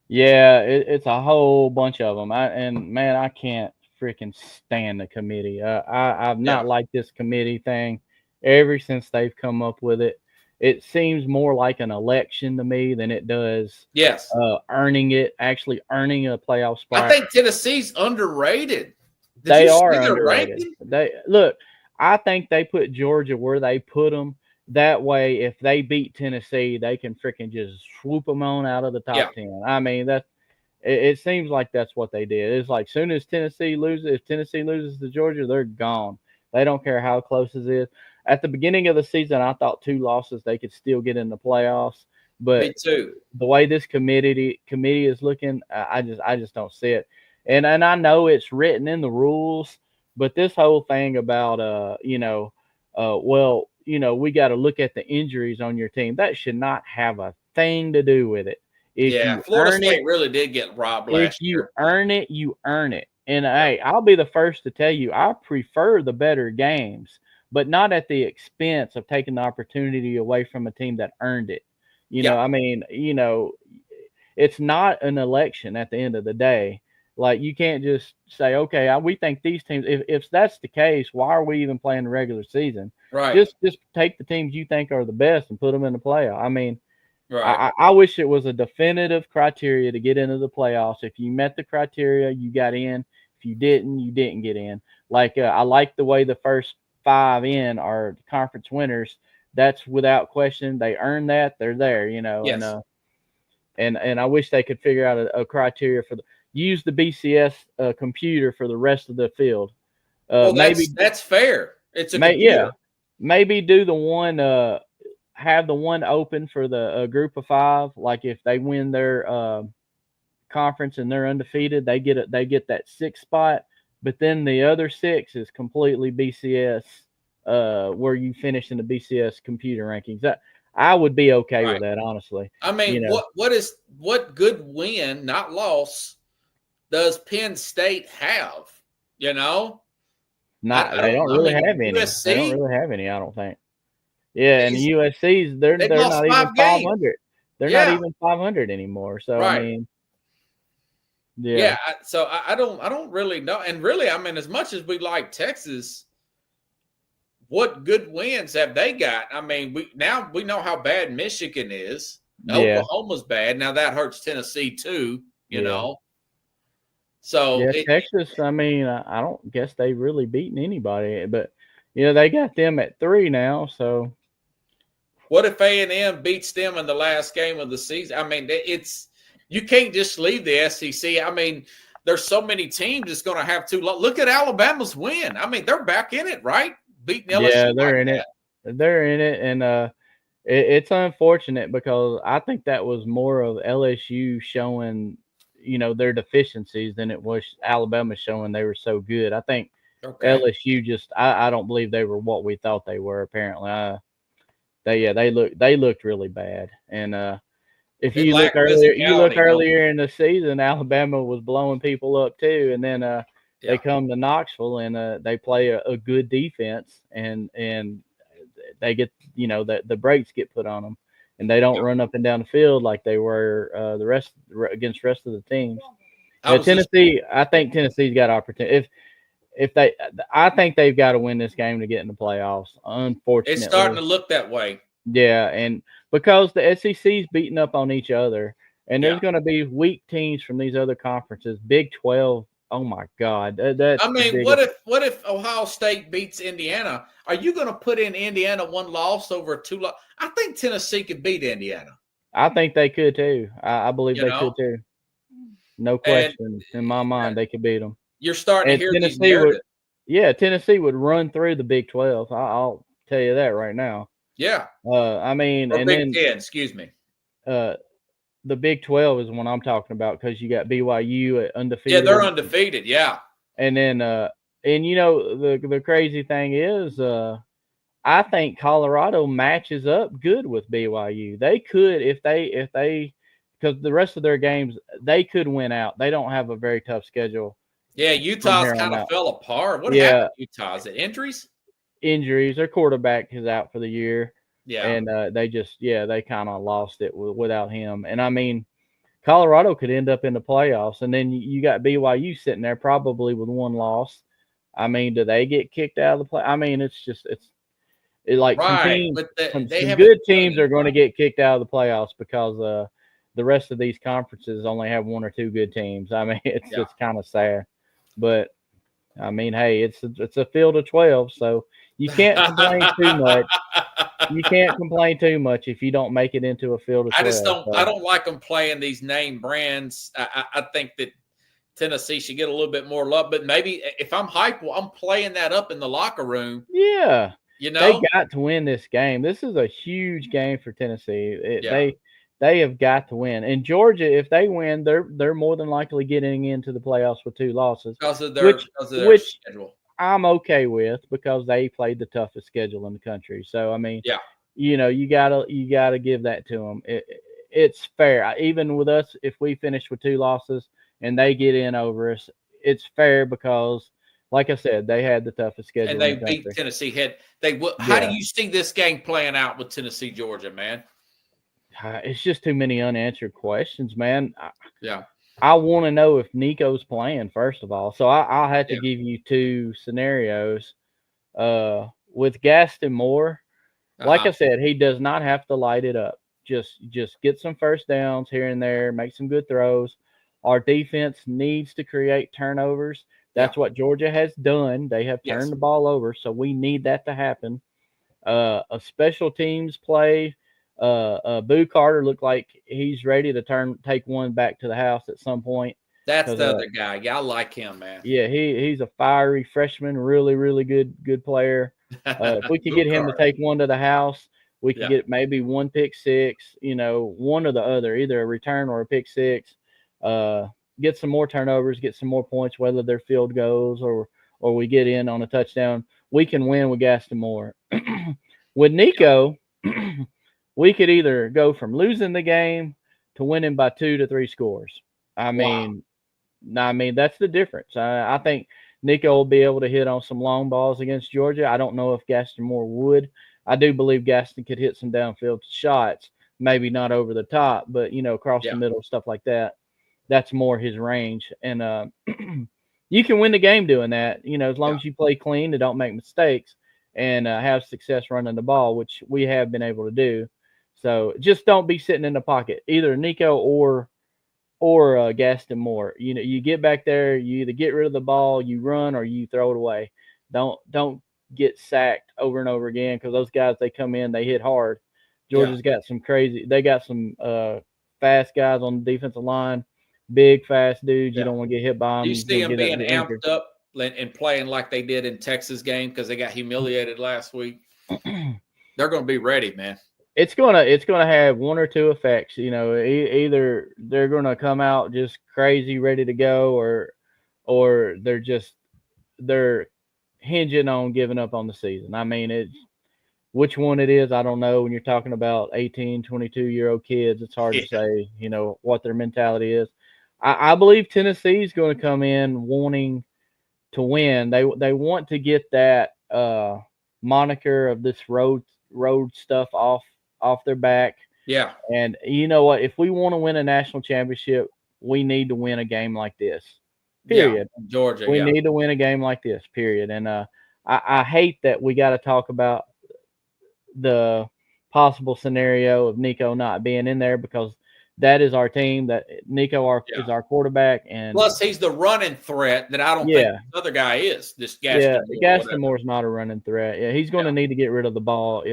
Yeah, it's a whole bunch of them. I can't freaking stand the committee. I've not liked this committee thing ever since they've come up with it. It seems more like an election to me than it does actually earning a playoff spot. I think Tennessee's underrated. They are underrated. I think they put Georgia where they put them. That way, if they beat Tennessee, they can freaking just swoop them on out of the top 10. I mean, it seems like that's what they did. It's like, soon as Tennessee loses, if Tennessee loses to Georgia, they're gone. They don't care how close it is. At the beginning of the season, I thought 2 losses, they could still get in the playoffs. But me too. The way this committee is looking, I just don't see it. And I know it's written in the rules, but this whole thing about we got to look at the injuries on your team, that should not have a thing to do with it. Florida State really did get robbed last year. If you earn it, you earn it. And hey, I'll be the first to tell you, I prefer the better games, but not at the expense of taking the opportunity away from a team that earned it. I mean, it's not an election at the end of the day. Like, you can't just say, okay, we think these teams. If that's the case, why are we even playing the regular season? Right. Just take the teams you think are the best and put them in the playoff. I mean, right. I wish it was a definitive criteria to get into the playoffs. If you met the criteria, you got in. If you didn't, you didn't get in. Like, I like the way the first 5 in are conference winners. That's without question. They earned that. They're there, Yes. And I wish they could figure out a criteria for use the BCS computer for the rest of the field. Well, maybe that's fair. It's a computer. Maybe do the one have the one open for the group of 5. Like, if they win their conference and they're undefeated, they get that 6th spot. But then the other 6 is completely BCS, where you finish in the BCS computer rankings. I would be okay with that, honestly. I mean, what good win, not loss, does Penn State have? They don't really have any. USC? They don't really have any, I don't think. Yeah, and the USC's they're not even 500. They're not even 500 anymore. So I mean, yeah. So I don't really know. And really, I mean, as much as we like Texas, what good wins have they got? I mean, we know how bad Michigan is. Oklahoma's bad. Now that hurts Tennessee too, you know. So Texas, I mean, I don't guess they've really beaten anybody, but they got them at 3 now. So what if A&M beats them in the last game of the season? I mean, you can't just leave the SEC. I mean, there's so many teams that's going to have to look at Alabama's win. I mean, they're back in it, right? Beating LSU. Yeah, they're in it. They're in it, and it's unfortunate because I think that was more of LSU showing, their deficiencies than it was Alabama showing they were so good. I think LSU just, I don't believe they were what we thought they were. Apparently, they looked really bad. And if you look earlier in the season, Alabama was blowing people up too, and then they come to Knoxville and they play a good defense, and they get the brakes get put on them, and they don't run up and down the field like they were against the rest of the teams. Tennessee, I think Tennessee's got opportunity. I think they've got to win this game to get in the playoffs. Unfortunately, it's starting to look that way. Yeah, and because the SEC's beating up on each other, and there's going to be weak teams from these other conferences. Big 12. Oh my God! What if Ohio State beats Indiana? Are you going to put in Indiana 1 loss over 2 loss? I think Tennessee could beat Indiana. I think they could too. I believe they could too. No question in my mind, they could beat them. You're starting to hear Tennessee Tennessee would run through the Big 12. I'll tell you that right now. Yeah. I mean, or Big 10. Excuse me. The Big 12 is what I'm talking about because you got BYU undefeated. Yeah, they're undefeated. Yeah. And then, the crazy thing is, I think Colorado matches up good with BYU. They could, if they, because the rest of their games, they could win out. They don't have a very tough schedule. Yeah, Utah's kind of fell apart. What happened to Utah? Is it injuries? Injuries. Their quarterback is out for the year. Yeah. And they kind of lost it without him. And I mean, Colorado could end up in the playoffs. And then you got BYU sitting there probably with 1 loss. I mean, do they get kicked out of the play? I mean, it's like some good teams are going to get kicked out of the playoffs because the rest of these conferences only have 1 or 2 good teams. I mean, it's just kind of sad. But I mean, hey, it's a field of 12, so you can't complain too much. You can't complain too much if you don't make it into a field of 12. I don't like them playing these name brands. I think that Tennessee should get a little bit more love, but maybe if I'm hype, I'm playing that up in the locker room. Yeah. They got to win this game. This is a huge game for Tennessee. They have got to win. And Georgia, if they win, they're more than likely getting into the playoffs with 2 losses. Because of their schedule. I'm okay with because they played the toughest schedule in the country. So I mean, you gotta give that to them. It's fair. Even with us, if we finish with 2 losses and they get in over us, it's fair because, like I said, they had the toughest schedule. And they in the beat country. Tennessee. How do you see this game playing out with Tennessee, Georgia, man? It's just too many unanswered questions, man. Yeah. I want to know if Nico's playing, first of all. So I'll have to give you two scenarios. With Gaston Moore, like I said, he does not have to light it up. Just get some first downs here and there, make some good throws. Our defense needs to create turnovers. That's what Georgia has done. They have turned the ball over, so we need that to happen. A special teams play. Boo Carter looked like he's ready to take one back to the house at some point. That's the other guy. Yeah, I like him, man. Yeah, he's a fiery freshman, really, really good player. If we could get him to take one to the house, we could get maybe one pick six, one or the other, either a return or a pick six. Get some more turnovers, get some more points, whether they're field goals or we get in on a touchdown. We can win with Gaston Moore. With Nico, we could either go from losing the game to winning by 2 to 3 scores. I mean, that's the difference. I think Nico will be able to hit on some long balls against Georgia. I don't know if Gaston Moore would. I do believe Gaston could hit some downfield shots, maybe not over the top, but, across the middle, stuff like that. That's more his range. And you can win the game doing that, as long as you play clean and don't make mistakes and have success running the ball, which we have been able to do. So just don't be sitting in the pocket, either Nico or Gaston Moore. You get back there, you either get rid of the ball, you run, or you throw it away. Don't get sacked over and over again, because those guys, they come in, they hit hard. Georgia's got some fast guys on the defensive line, big, fast dudes. You don't want to get hit by them. Do you see them being amped up and playing like they did in Texas game because they got humiliated last week? They're going to be ready, man. It's gonna have one or two effects. Either they're gonna come out just crazy, ready to go, or they're hinging on giving up on the season. I mean, which one it is, I don't know. When you're talking about 18, 22-year-old kids, it's hard to say, what their mentality is. I believe Tennessee is going to come in wanting to win. They want to get that moniker of this road stuff off their back. Yeah. And you know what? If we want to win a national championship, we need to win a game like this. Period. Yeah, Georgia. We need to win a game like this. Period. And I hate that we got to talk about the possible scenario of Nico not being in there, because that is our team. That Nico is our quarterback, and plus he's the running threat that I don't think the other guy is. This Gaston Moore's not a running threat. Yeah, he's going to need to get rid of the ball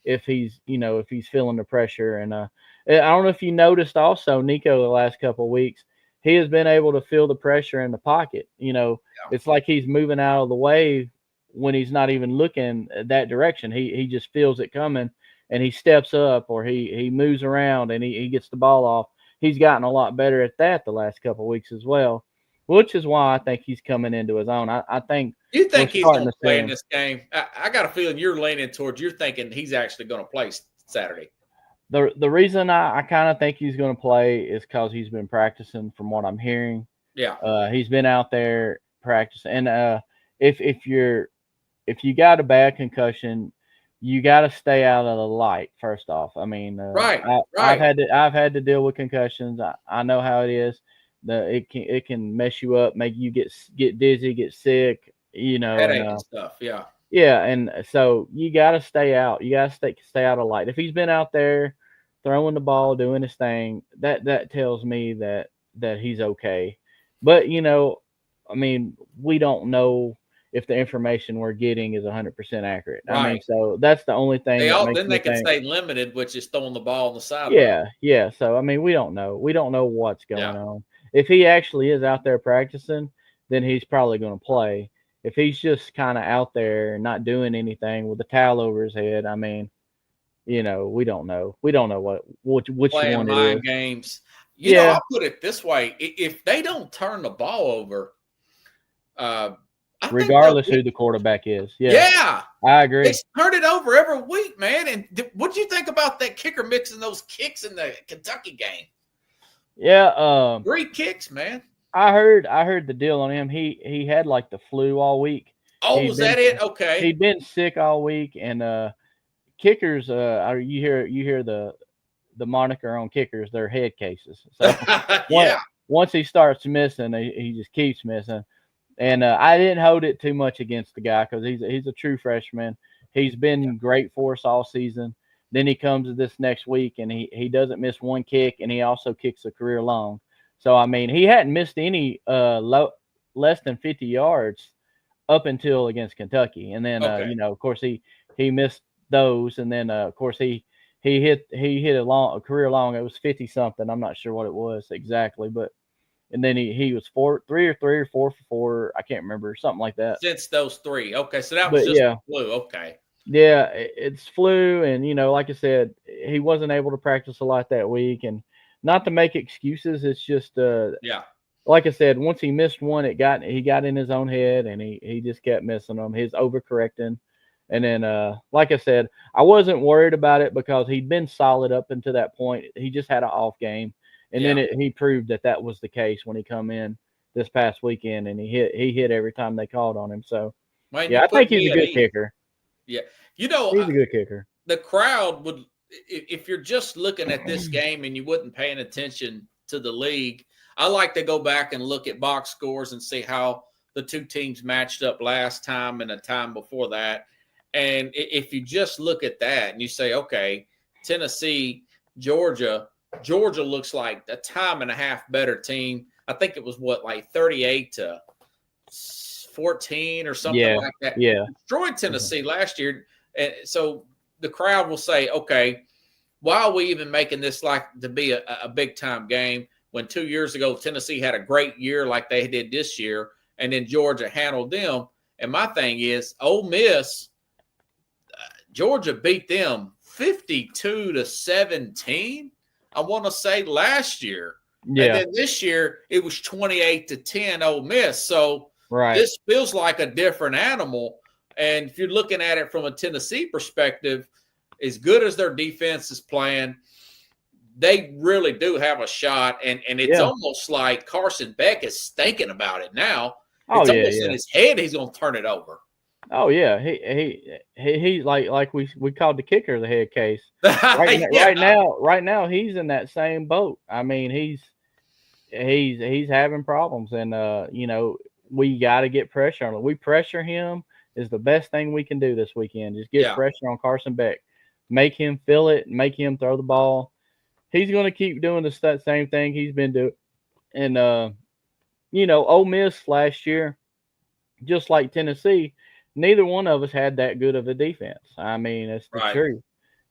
if he's feeling the pressure. And I don't know if you noticed also, Nico, the last couple of weeks, he has been able to feel the pressure in the pocket. It's like he's moving out of the way when he's not even looking that direction. He just feels it coming, and he steps up, or he moves around and he gets the ball off. He's gotten a lot better at that the last couple of weeks as well, which is why I think he's coming into his own. I think. Do you think he's going to play in this game? I got a feeling you're leaning towards you're thinking he's actually going to play Saturday. The reason I kind of think he's going to play is because he's been practicing, from what I'm hearing. Yeah. He's been out there practicing. And if you got a bad concussion, you got to stay out of the light. First off, I mean, right. I've had to deal with concussions. I know how it is. It can mess you up, make you get dizzy, get sick. Headache and stuff. Yeah. Yeah, and so you got to stay out. You got to stay out of light. If he's been out there throwing the ball, doing his thing, that tells me that he's okay. But I mean, we don't know if the information we're getting is 100% accurate. Right. I mean, so that's the only thing. They can stay limited, which is throwing the ball on the sideline. Yeah. So I mean, we don't know. We don't know what's going on. If he actually is out there practicing, then he's probably going to play. If he's just kind of out there not doing anything with a towel over his head, I mean, we don't know. We don't know which playing one mind it is. Games. I'll put it this way: if they don't turn the ball over, regardless who the quarterback is, I agree. They turn it over every week, man. And what do you think about that kicker mixing those kicks in the Kentucky game? Yeah, 3 kicks, man. I heard the deal on him. He had like the flu all week. Oh, was that it? Okay. He'd been sick all week, and kickers. You hear the moniker on kickers. They're head cases. So yeah. Once he starts missing, he just keeps missing. And I didn't hold it too much against the guy because he's a true freshman. He's been great for us all season. Then he comes to this next week, and he doesn't miss one kick, and he also kicks a career long. So, I mean, he hadn't missed any less than 50 yards up until against Kentucky. And then, of course, he missed those. And then, of course, he hit a career long. It was 50-something. I'm not sure what it was exactly, but and then he was 3 or 4 for 4. I can't remember, something like that. Since those 3. Okay, so that was just the flu. Okay. Yeah, it's flu, and like I said, he wasn't able to practice a lot that week, and not to make excuses, it's just like I said, once he missed one, he got in his own head, and he just kept missing them. He's overcorrecting, and then like I said, I wasn't worried about it because he'd been solid up until that point. He just had an off game, and then he proved that was the case when he come in this past weekend, and he hit every time they called on him. So I think he's a good kicker. Yeah. He's a good kicker. The crowd would, if you're just looking at this game and you wasn't paying attention to the league, I like to go back and look at box scores and see how the two teams matched up last time and the time before that. And if you just look at that and you say, okay, Tennessee, Georgia looks like a time and a half better team. I think it was 38-14 or something like that. Yeah. Destroyed Tennessee last year. And so the crowd will say, okay, why are we even making this like to be a big time game when 2 years ago Tennessee had a great year like they did this year, and then Georgia handled them? And my thing is, Ole Miss, Georgia beat them 52-17, I want to say, last year. Yeah. And then this year it was 28-10 Ole Miss. So this feels like a different animal. And if you're looking at it from a Tennessee perspective, as good as their defense is playing, they really do have a shot. And it's almost like Carson Beck is thinking about it now. It's almost in his head he's going to turn it over. Oh yeah, he like we called the kicker the head case. Right now he's in that same boat. I mean, he's having problems, and we got to get pressure on him. We pressure him is the best thing we can do this weekend. Just get pressure on Carson Beck, make him feel it, make him throw the ball. He's going to keep doing the same thing he's been doing. And Ole Miss last year, just like Tennessee, neither one of us had that good of a defense. I mean, it's the truth.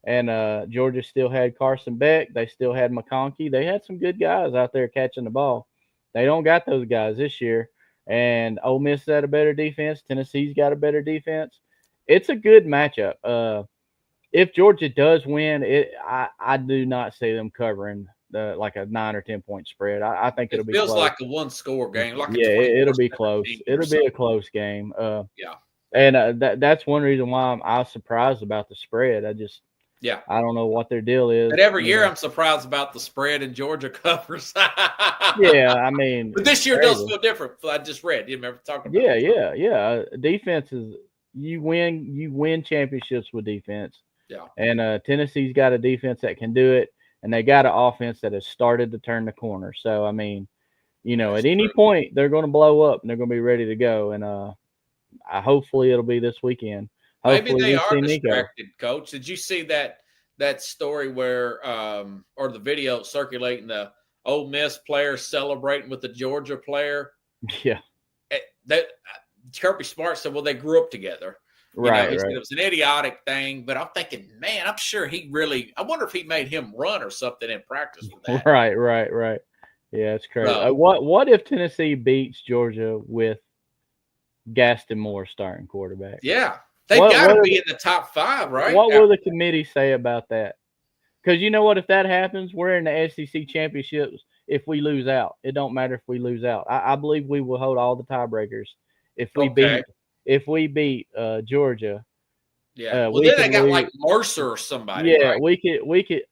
And Georgia still had Carson Beck. They still had McConkey. They had some good guys out there catching the ball. They don't got those guys this year. And Ole Miss had a better defense. Tennessee's got a better defense. It's a good matchup. If Georgia does win, I do not see them covering like a 9 or 10 point spread. I think it'll be close. It feels like a one-score game. It'll be close. It'll be a close game. And that's one reason why I was surprised about the spread. I don't know what their deal is. But every year I'm surprised about the spread and Georgia covers. I mean. But this year does feel different. I just read. You remember talking about it? Defense is you win championships with defense. Yeah. And Tennessee's got a defense that can do it, and they got an offense that has started to turn the corner. So, I mean, at any point they're going to blow up and they're going to be ready to go. And hopefully it'll be this weekend. Maybe they are distracted, Coach. Did you see that story where or the video circulating the Ole Miss player celebrating with the Georgia player? Yeah. That Kirby Smart said, well, they grew up together. He said it was an idiotic thing, but I'm thinking, man, I'm sure I wonder if he made him run or something in practice with that. Right. Yeah, it's crazy. What if Tennessee beats Georgia with Gaston Moore starting quarterback? Yeah. They got to be in the top 5, right? What will the committee say about that? Because you know what? If that happens, we're in the SEC championships if we lose out. It don't matter if we lose out. I believe we will hold all the tiebreakers if we beat Georgia. Yeah. Well, then they got like Mercer or somebody. Yeah, right? we could.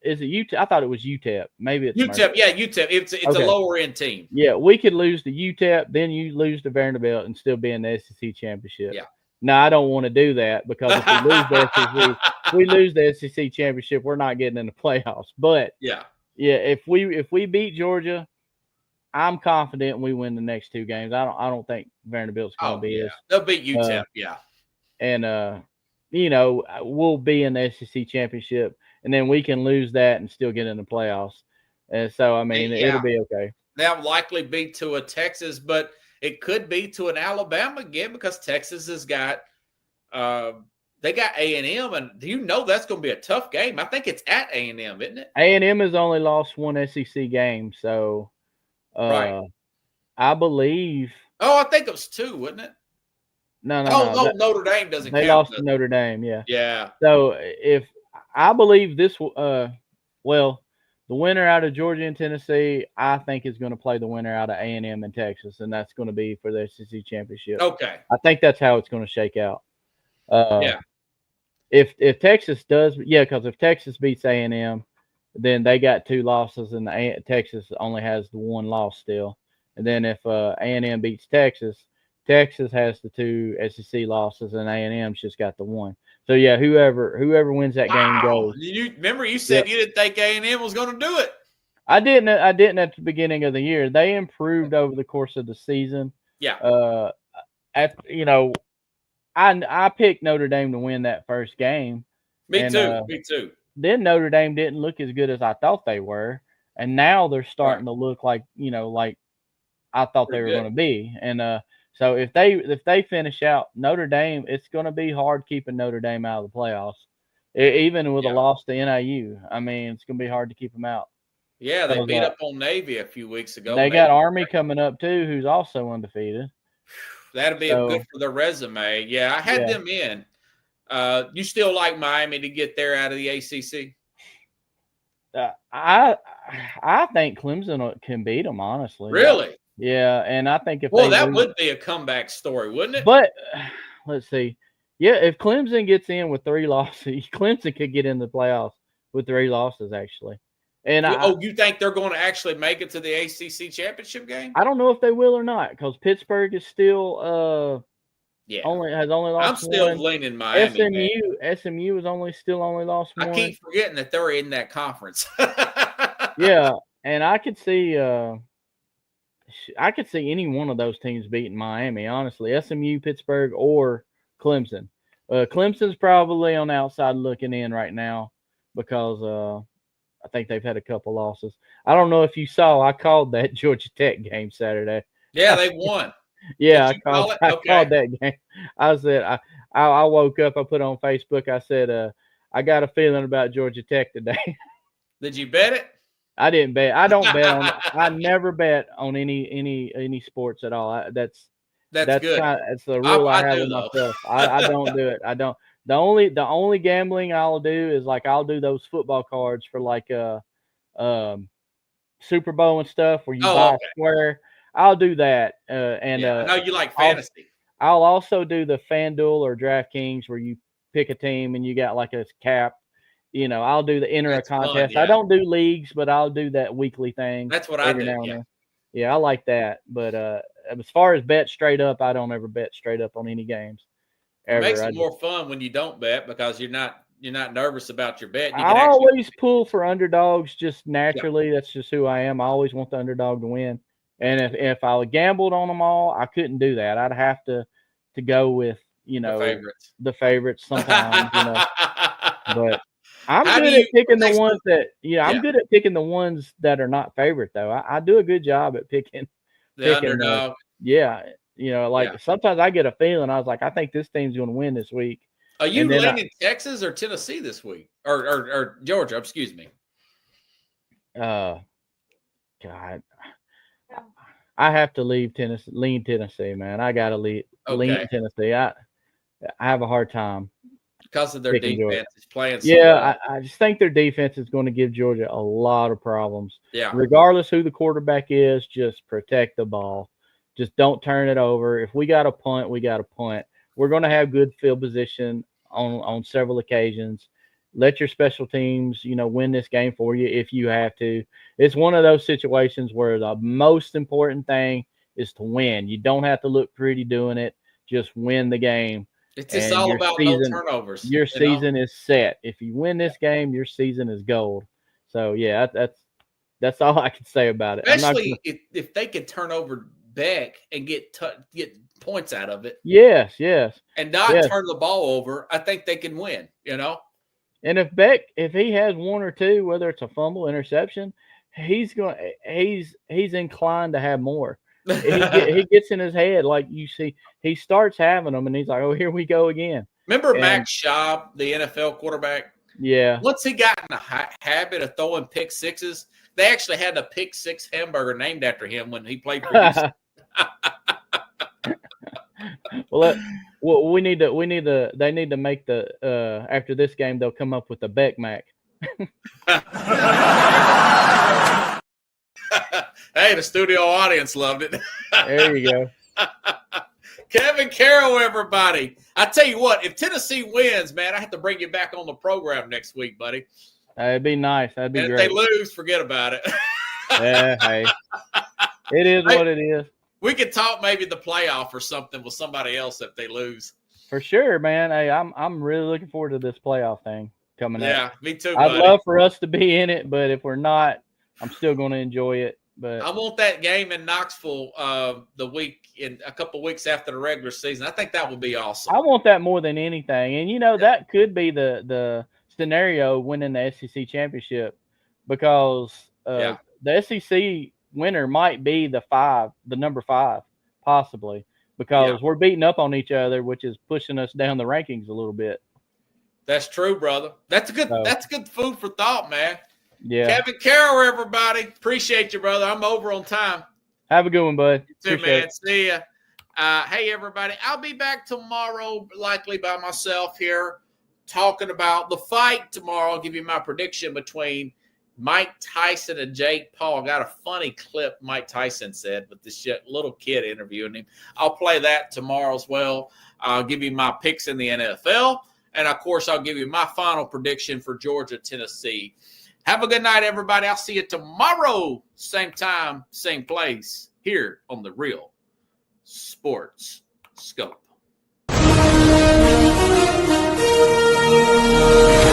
Is it UTEP? I thought it was UTEP. Maybe it's UTEP. Mercer. Yeah, UTEP. It's Okay. a lower end team. Yeah, we could lose to UTEP, then you lose to Vanderbilt, and still be in the SEC championship. Yeah. No, I don't want to do that because if we lose the SEC championship, we're not getting in the playoffs. But yeah, if we beat Georgia, I'm confident we win the next 2 games. I don't think Vanderbilt's going to be. They'll beat UTEP. And we'll be in the SEC championship, and then we can lose that and still get in the playoffs. And so, I mean, it'll be okay. They'll likely be to a Texas, but it could be to an Alabama again because Texas has got they got A&M, and that's going to be a tough game. I think it's at A&M, isn't it? A&M has only lost 1 SEC game, so right. I believe. Oh, I think it was 2, wasn't it? No. Notre Dame doesn't count. They lost to Notre Dame, yeah. Yeah. So if I believe this, the winner out of Georgia and Tennessee, I think is going to play the winner out of A&M and Texas, and that's going to be for the SEC championship. Okay. I think that's how it's going to shake out. If Texas does, because if Texas beats A&M, then they got 2 losses, and Texas only has the 1 loss still. And then if A&M beats Texas has the 2 SEC losses, and A&M's just got the 1. So whoever wins that game goes. You remember you said you didn't think A&M was going to do it. I didn't at the beginning of the year. They improved over the course of the season. Yeah. I picked Notre Dame to win that first game. Me too. Then Notre Dame didn't look as good as I thought they were, and now they're starting to look like like I thought they were going to be. And so if they finish out Notre Dame, it's going to be hard keeping Notre Dame out of the playoffs, even with a loss to NIU. I mean, it's going to be hard to keep them out. Yeah, they beat up on Navy a few weeks ago. They got Army coming up too, who's also undefeated. That'll be good for their resume. Yeah, I had them in. You still like Miami to get there out of the ACC? I think Clemson can beat them, honestly. Really? Yeah, and I think if that would be a comeback story, wouldn't it? But let's see. Yeah, if Clemson gets in with 3 losses, Clemson could get in the playoffs with 3 losses, actually. And you think they're going to actually make it to the ACC championship game? I don't know if they will or not, because Pittsburgh is still only lost. I'm still leaning Miami. SMU is still only lost 1. I keep forgetting that they're in that conference. Yeah, and I could see any one of those teams beating Miami, honestly. SMU, Pittsburgh, or Clemson. Clemson's probably on the outside looking in right now because I think they've had a couple losses. I don't know if you saw, I called that Georgia Tech game Saturday. Yeah, they won. Yeah, I called that game. I said, I woke up, I put on Facebook, I said, I got a feeling about Georgia Tech today. Did you bet it? I didn't bet. I don't bet on. I never bet on any sports at all. That's good. It's the rule I have with myself. I don't do it. I don't. The only gambling I'll do is I'll do those football cards for Super Bowl and stuff where you buy a square. I'll do that. I know you like fantasy. I'll also do the FanDuel or DraftKings where you pick a team and you got a cap. I'll do the enter a contest. I don't do leagues, but I'll do that weekly thing. That's what I do. Yeah, I like that. But as far as bet straight up, I don't ever bet straight up on any games. It makes it more fun when you don't bet because you're not nervous about your bet. I always pull for underdogs just naturally. Yeah. That's just who I am. I always want the underdog to win. And if I gambled on them all, I couldn't do that. I'd have to go with the favorites sometimes. But I'm good at picking the ones that I'm good at picking the ones that are not favorite though. I do a good job at picking the underdog. Sometimes I get a feeling. I was like, I think this team's going to win this week. Are you leaning Texas or Tennessee this week, or Georgia? Excuse me. God, I have to lean Tennessee, man. I got to lean Tennessee. I have a hard time because of their defense is playing. So well. I just think their defense is going to give Georgia a lot of problems. Yeah, regardless who the quarterback is, just protect the ball. Just don't turn it over. If we got a punt, we got a punt. We're going to have good field position on several occasions. Let your special teams, win this game for you if you have to. It's one of those situations where the most important thing is to win. You don't have to look pretty doing it. Just win the game. It's just all about no turnovers. Your season is set. If you win this game, your season is gold. So yeah, that's all I can say about it. Especially if they could turn over Beck and get points out of it. Yes. And not turn the ball over, I think they can win. And if Beck, if he has one or two, whether it's a fumble, interception, he's inclined to have more. He gets in his head, like you see, he starts having them, and he's like, "Oh, here we go again." Remember Max Schaub, the NFL quarterback? Yeah. Once he got in the habit of throwing pick sixes, they actually had a pick six hamburger named after him when he played for Houston. Well, they need to make the after this game they'll come up with the Beck Mac. Hey, the studio audience loved it. There you go. Kevin Carroll, everybody. I tell you what, if Tennessee wins, man, I have to bring you back on the program next week, buddy. It'd be nice. That'd be and great. If they lose, forget about it. Yeah, hey. It is what it is. We could talk maybe the playoff or something with somebody else if they lose. For sure, man. Hey, I'm really looking forward to this playoff thing coming up. Yeah, me too, I'd buddy. love for us to be in it, but if we're not, I'm still going to enjoy it. But I want that game in Knoxville a couple weeks after the regular season. I think that would be awesome. I want that more than anything. And, that could be the scenario winning the SEC championship because the SEC winner might be the number 5, possibly, because we're beating up on each other, which is pushing us down the rankings a little bit. That's true, brother. That's good food for thought, man. Yeah. Kevin Carroll, everybody. Appreciate you, brother. I'm over on time. Have a good one, bud. You too, man. See ya. Hey, everybody. I'll be back tomorrow, likely by myself here, talking about the fight tomorrow. I'll give you my prediction between Mike Tyson and Jake Paul. I got a funny clip Mike Tyson said with this little kid interviewing him. I'll play that tomorrow as well. I'll give you my picks in the NFL. And, of course, I'll give you my final prediction for Georgia, Tennessee. Have a good night, everybody. I'll see you tomorrow, same time, same place, here on the Real Sports Scope.